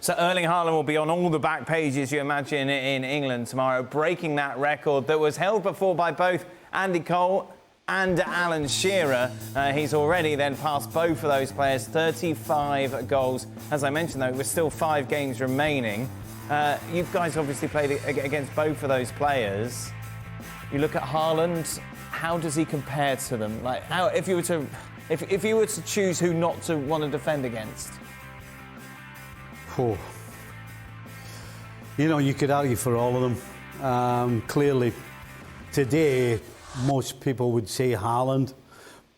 So Erling Haaland will be on all the back pages, you imagine, in England tomorrow, breaking that record that was held before by both Andy Cole and Alan Shearer. He's already then passed both of those players, 35 goals. As I mentioned, though, with still 5 games remaining. You guys obviously played against both of those players. You look at Haaland, how does he compare to them? Like, how, if you were to choose who not to want to defend against? Oh. You know, you could argue for all of them. Clearly, today, most people would say Haaland,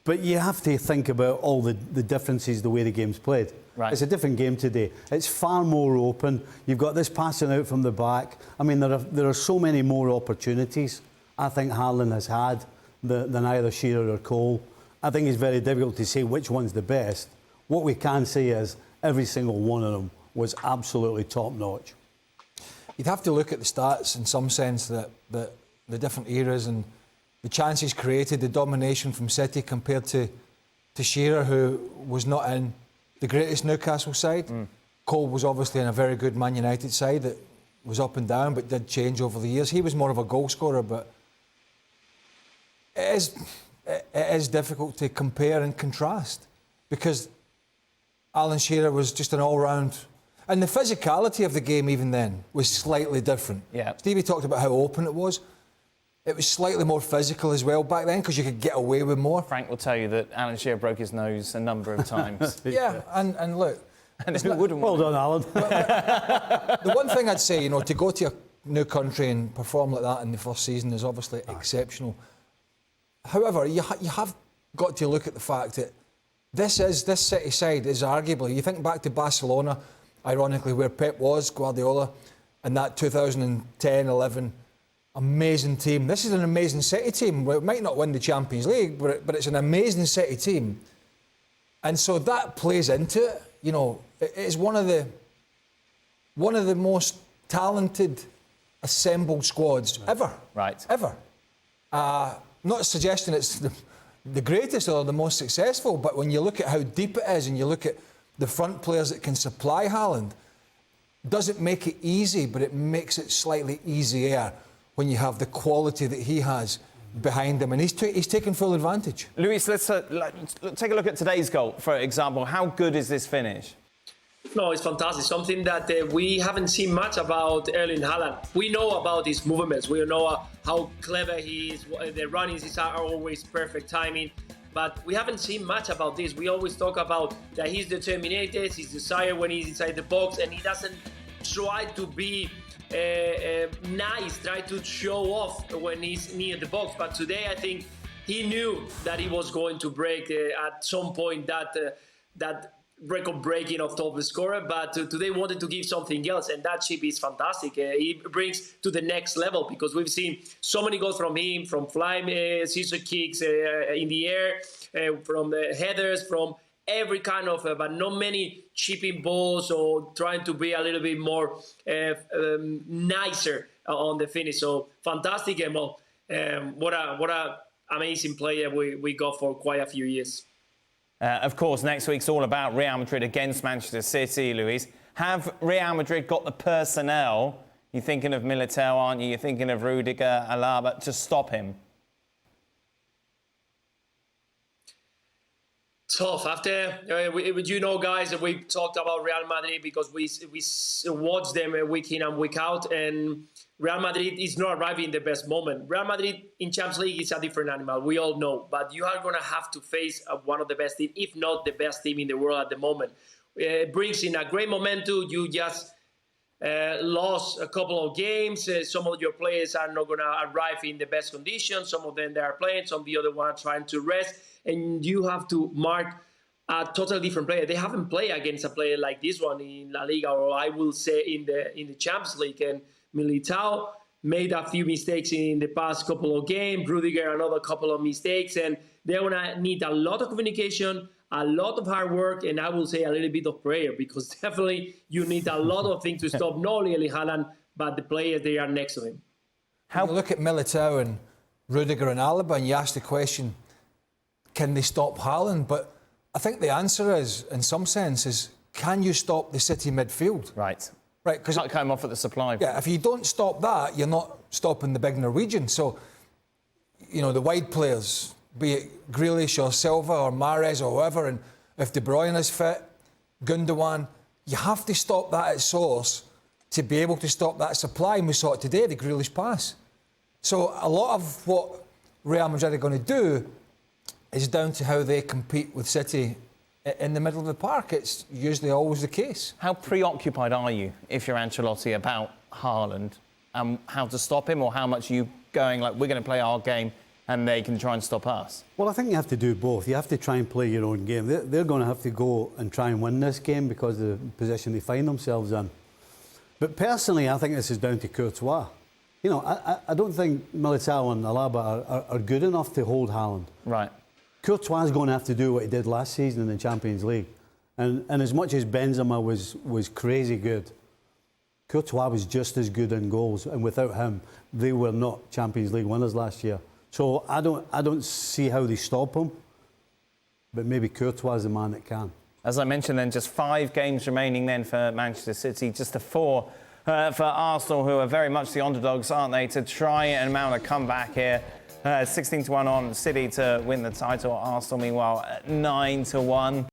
but you have to think about all the differences, the way the game's played. Right. It's a different game today. It's far more open. You've got this passing out from the back. I mean, there are so many more opportunities I think Haaland has had than either Shearer or Cole. I think it's very difficult to say which one's the best. What we can say is every single one of them was absolutely top-notch. You'd have to look at the stats in some sense, that the different eras and the chances created, the domination from City compared to Shearer, who was not in the greatest Newcastle side. Cole was obviously in a very good Man United side that was up and down but did change over the years. He was more of a goal scorer, but it is difficult to compare and contrast because Alan Shearer was just an all-round... And the physicality of the game even then was slightly different. Yeah. Stevie talked about how open it was. It was slightly more physical as well back then because you could get away with more. Frank will tell you that Alan Shearer broke his nose a number of times. Yeah, and look... And who wouldn't Well done, Alan. The one thing I'd say, you know, to go to a new country and perform like that in the first season is obviously exceptional. However, you have got to look at the fact that this City side is arguably... You think back to Barcelona, ironically, where Pep was, Guardiola, and that 2010-11 amazing team. This is an amazing City team. It might not win the Champions League, but it's an amazing City team. And so that plays into it. You know, it's one of the most talented assembled squads ever. Right. Ever. Not suggesting it's the greatest or the most successful, but when you look at how deep it is and you look at the front players that can supply Haaland, doesn't make it easy, but it makes it slightly easier when you have the quality that he has behind him, and he's taken full advantage. Luis, let's take a look at today's goal, for example. How good is this finish? No, it's fantastic. Something that we haven't seen much about Erling Haaland. We know about his movements. We know how clever he is. The runnings are always perfect timing. But we haven't seen much about this. We always talk about that he's determined, his desire when he's inside the box, and he doesn't try to be nice, try to show off when he's near the box. But today, I think he knew that he was going to break at some point that record breaking of top scorer. But today wanted to give something else, and that chip is fantastic. He brings to the next level because we've seen so many goals from him, from flying scissor kicks in the air, from headers, from every kind of, but not many chipping balls or trying to be a little bit more nicer on the finish. So fantastic, and well, what a amazing player we got for quite a few years. Of course, next week's all about Real Madrid against Manchester City, Luis. Have Real Madrid got the personnel? You're thinking of Militao, aren't you? You're thinking of Rudiger, Alaba, to stop him? Tough. After you know, guys, we talked about Real Madrid because we watch them week in and week out, and Real Madrid is not arriving in the best moment. Real Madrid in Champions League is a different animal, we all know, but you are going to have to face one of the best teams, if not the best team in the world at the moment. It brings in a great momentum. You just lost a couple of games. Some of your players are not going to arrive in the best conditions. Some of them they are playing, some of the other ones trying to rest. And you have to mark a totally different player. They haven't played against a player like this one in La Liga, or I will say in the Champions League. And Militao made a few mistakes in the past couple of games. Rudiger, another couple of mistakes. And they're going to need a lot of communication, a lot of hard work, and I will say a little bit of prayer, because definitely you need a lot of things to stop not only Erling Haaland, but the players they are next to him. How you look at Militao and Rudiger and Alaba, and you ask the question, can they stop Haaland? But I think the answer is, in some sense, is can you stop the City midfield? Right. Right, because Can't cut him off at the supply. yeah, if you don't stop that, you're not stopping the big Norwegian. So, you know, the wide players, be it Grealish or Silva or Mahrez or whoever, and if De Bruyne is fit, Gundogan, you have to stop that at source to be able to stop that supply. And we saw it today, the Grealish pass. So a lot of what Real Madrid are going to do is down to how they compete with City in the middle of the park. It's usually always the case. How preoccupied are you, if you're Ancelotti, about Haaland and how to stop him, or how much are you going, like, we're going to play our game and they can try and stop us? Well, I think you have to do both. You have to try and play your own game. They're going to have to go and try and win this game because of the position they find themselves in. But personally, I think this is down to Courtois. You know, I don't think Militao and Alaba are good enough to hold Haaland. Right. Courtois is going to have to do what he did last season in the Champions League. And as much as Benzema was crazy good, Courtois was just as good in goals. And without him, they were not Champions League winners last year. So I don't see how they stop him. But maybe Courtois is the man that can. As I mentioned then, just 5 games remaining then for Manchester City, just a 4 for Arsenal, who are very much the underdogs, aren't they, to try and mount a comeback here. 16-1 on City to win the title. Arsenal, meanwhile, at 9-1.